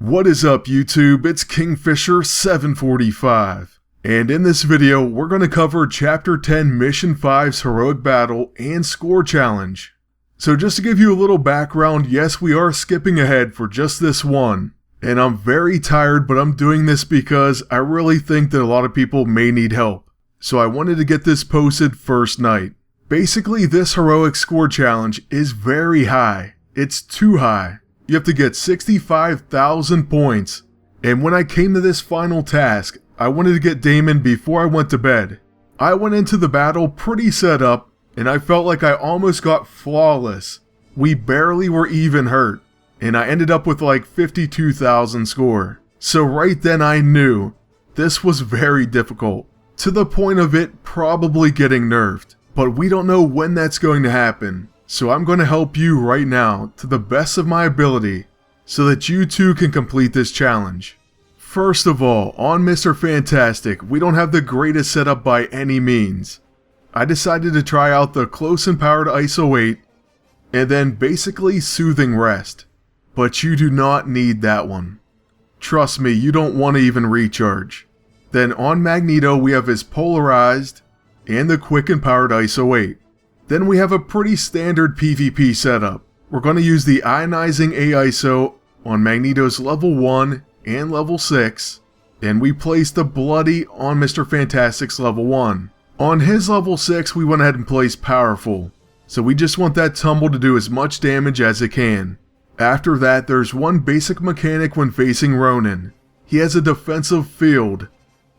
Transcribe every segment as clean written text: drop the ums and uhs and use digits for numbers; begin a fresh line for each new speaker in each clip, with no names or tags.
What is up YouTube, it's Kingfisher745, and in this video we're going to cover Chapter 10 Mission 5's Heroic Battle and Score Challenge. So just to give you a little background, yes we are skipping ahead for just this one, and I'm very tired but I'm doing this because I really think that a lot of people may need help. So I wanted to get this posted first night. Basically this Heroic Score Challenge is very high, it's too high. You have to get 65,000 points, and when I came to this final task, I wanted to get Damon before I went to bed. I went into the battle pretty set up, and I felt like I almost got flawless. We barely were even hurt, and I ended up with like 52,000 score. So right then I knew this was very difficult, to the point of it probably getting nerfed. But we don't know when that's going to happen. So I'm going to help you right now to the best of my ability so that you too can complete this challenge. First of all, on Mr. Fantastic, we don't have the greatest setup by any means. I decided to try out the Close and Powered ISO 8 and then basically Soothing Rest. But you do not need that one. Trust me, you don't want to even recharge. Then on Magneto we have his Polarized and the Quick and Powered ISO 8. Then we have a pretty standard PvP setup. We're going to use the Ionizing AISO on Magneto's level 1 and level 6, and we placed the Bloody on Mr. Fantastic's level 1. On his level 6 we went ahead and placed Powerful, so we just want that tumble to do as much damage as it can. After that there's one basic mechanic when facing Ronan. He has a defensive field,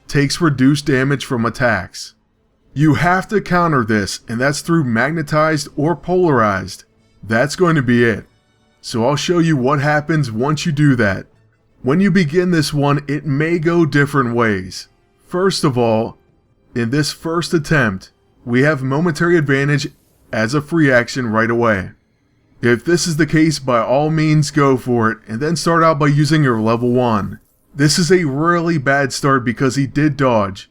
takes reduced damage from attacks. You have to counter this, and that's through Magnetized or Polarized. That's going to be it. So I'll show you what happens once you do that. When you begin this one, it may go different ways. First of all, in this first attempt, we have momentary advantage as a free action right away. If this is the case, by all means go for it, and then start out by using your level 1. This is a really bad start because he did dodge.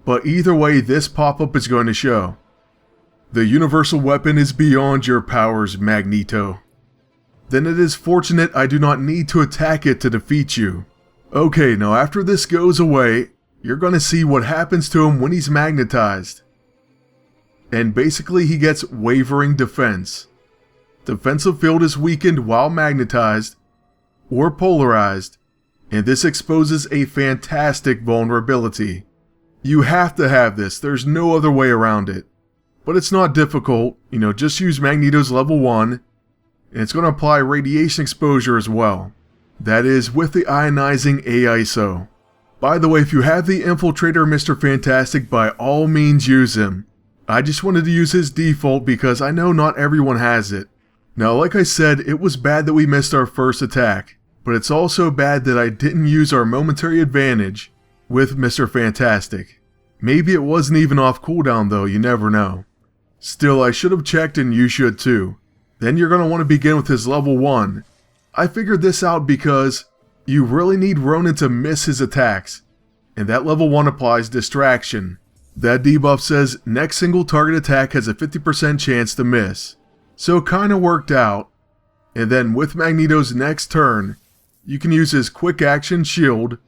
But either way, this pop-up is going to show. The universal weapon is beyond your powers, Magneto. Then it is fortunate I do not need to attack it to defeat you. Okay, now after this goes away, you're going to see what happens to him when he's magnetized. And basically he gets wavering defense. Defensive field is weakened while magnetized or polarized, and this exposes a fantastic vulnerability. You have to have this, there's no other way around it. But it's not difficult, just use Magneto's level 1, and it's going to apply radiation exposure as well. That is with the Ionizing AISO. By the way, if you have the Infiltrator Mr. Fantastic, by all means use him. I just wanted to use his default because I know not everyone has it. Now like I said, it was bad that we missed our first attack, but it's also bad that I didn't use our momentary advantage with Mr. Fantastic. Maybe it wasn't even off cooldown though, you never know. Still, I should have checked and you should too. Then you're going to want to begin with his level 1. I figured this out because you really need Ronan to miss his attacks, and that level 1 applies Distraction. That debuff says next single target attack has a 50% chance to miss. So kinda worked out. And then with Magneto's next turn, you can use his Quick Action Shield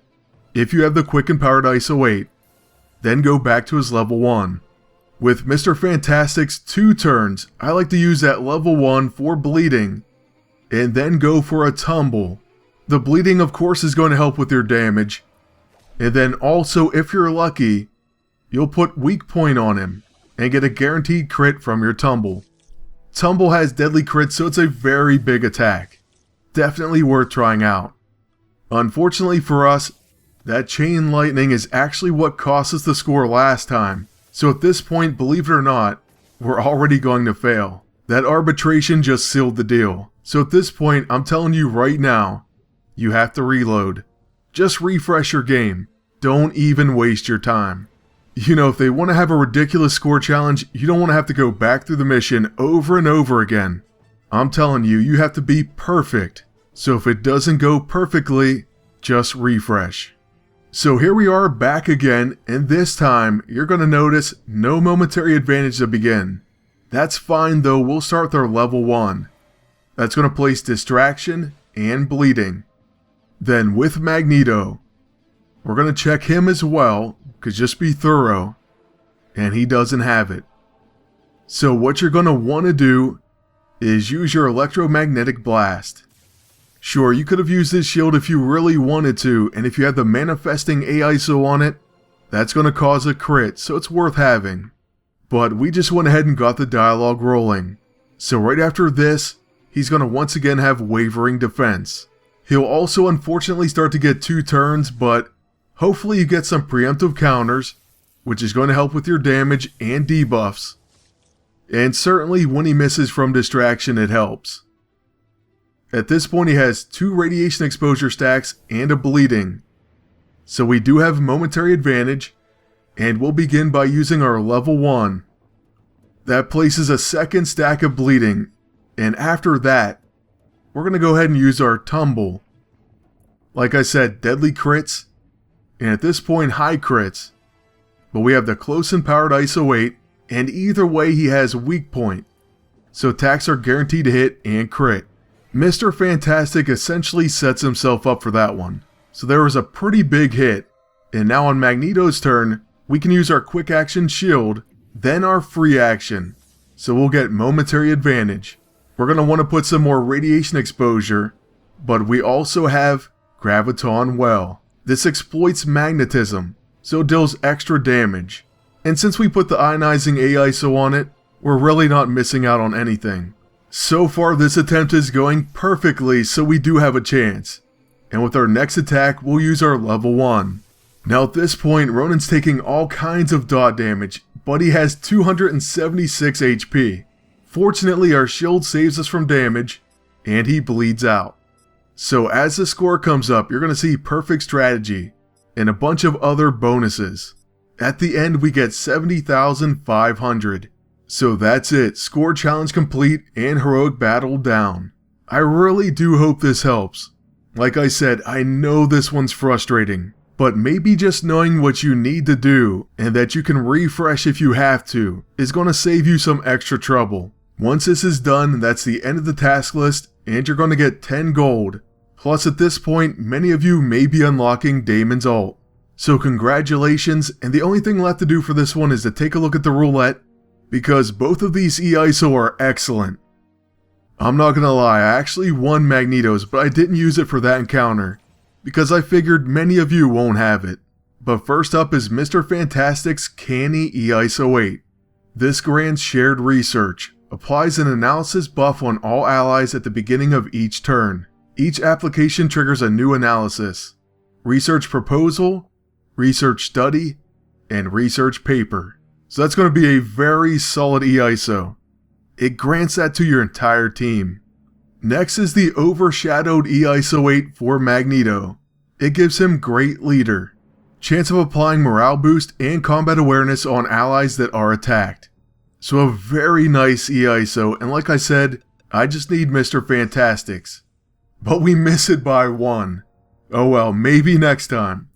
if you have the Quick and Powered ISO 8, then go back to his level 1. With Mr. Fantastic's 2 turns, I like to use that level 1 for bleeding, and then go for a tumble. The bleeding of course is going to help with your damage, and then also if you're lucky, you'll put weak point on him, and get a guaranteed crit from your tumble. Tumble has deadly crits, so it's a very big attack. Definitely worth trying out. Unfortunately for us, that Chain Lightning is actually what cost us the score last time, so at this point, believe it or not, we're already going to fail. That arbitration just sealed the deal, so at this point, I'm telling you right now, you have to reload. Just refresh your game, don't even waste your time. If they want to have a ridiculous score challenge, you don't want to have to go back through the mission over and over again. I'm telling you, you have to be perfect, so if it doesn't go perfectly, just refresh. So here we are back again, and this time, you're going to notice no momentary advantage to begin. That's fine though, we'll start with our level 1. That's going to place Distraction and Bleeding. Then with Magneto, we're going to check him as well, because just be thorough, and he doesn't have it. So what you're going to want to do is use your electromagnetic blast. Sure, you could have used this shield if you really wanted to, and if you had the manifesting AISO on it, that's going to cause a crit, so it's worth having. But we just went ahead and got the dialogue rolling. So right after this, he's going to once again have wavering defense. He'll also unfortunately start to get 2 turns, but hopefully you get some preemptive counters, which is going to help with your damage and debuffs. And certainly when he misses from distraction, it helps. At this point he has 2 radiation exposure stacks and a bleeding. So we do have momentary advantage, and we'll begin by using our level 1. That places a second stack of bleeding, and after that, we're going to go ahead and use our tumble. Like I said, deadly crits, and at this point high crits, but we have the close and powered ISO 8, and either way he has weak point, so attacks are guaranteed to hit and crit. Mr. Fantastic essentially sets himself up for that one, so there was a pretty big hit, and now on Magneto's turn, we can use our quick action shield, then our free action, so we'll get momentary advantage. We're going to want to put some more radiation exposure, but we also have Graviton Well. This exploits magnetism, so it deals extra damage. And since we put the ionizing AISO on it, we're really not missing out on anything. So far this attempt is going perfectly, so we do have a chance. And with our next attack, we'll use our level 1. Now at this point, Ronan's taking all kinds of dot damage, but he has 276 HP. Fortunately, our shield saves us from damage, and he bleeds out. So as the score comes up, you're going to see perfect strategy, and a bunch of other bonuses. At the end, we get 70,500. So that's it, score challenge complete and heroic battle down. I really do hope this helps. Like I said, I know this one's frustrating, but maybe just knowing what you need to do and that you can refresh if you have to is going to save you some extra trouble. Once this is done, that's the end of the task list and you're going to get 10 gold. Plus at this point, many of you may be unlocking Damon's ult. So congratulations, and the only thing left to do for this one is to take a look at the roulette, because both of these EISO are excellent. I'm not gonna lie, I actually won Magneto's, but I didn't use it for that encounter, because I figured many of you won't have it. But first up is Mr. Fantastic's Canny EISO 8. This grants shared research, applies an analysis buff on all allies at the beginning of each turn. Each application triggers a new analysis: research proposal, research study, and research paper. So that's going to be a very solid EISO. It grants that to your entire team. Next is the overshadowed EISO 8 for Magneto. It gives him Great Leader, chance of applying morale boost and combat awareness on allies that are attacked. So a very nice EISO, and like I said, I just need Mr. Fantastic's. But we miss it by 1. Oh well, maybe next time.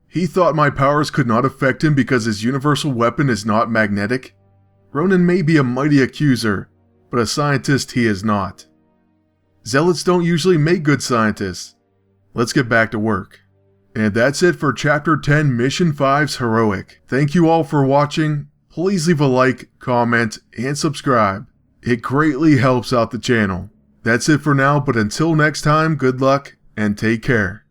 He thought my powers could not affect him because his universal weapon is not magnetic. Ronan may be a mighty accuser, but a scientist he is not. Zealots don't usually make good scientists. Let's get back to work. And that's it for Chapter 10 Mission 5's Heroic. Thank you all for watching. Please leave a like, comment, and subscribe. It greatly helps out the channel. That's it for now, but until next time, good luck and take care.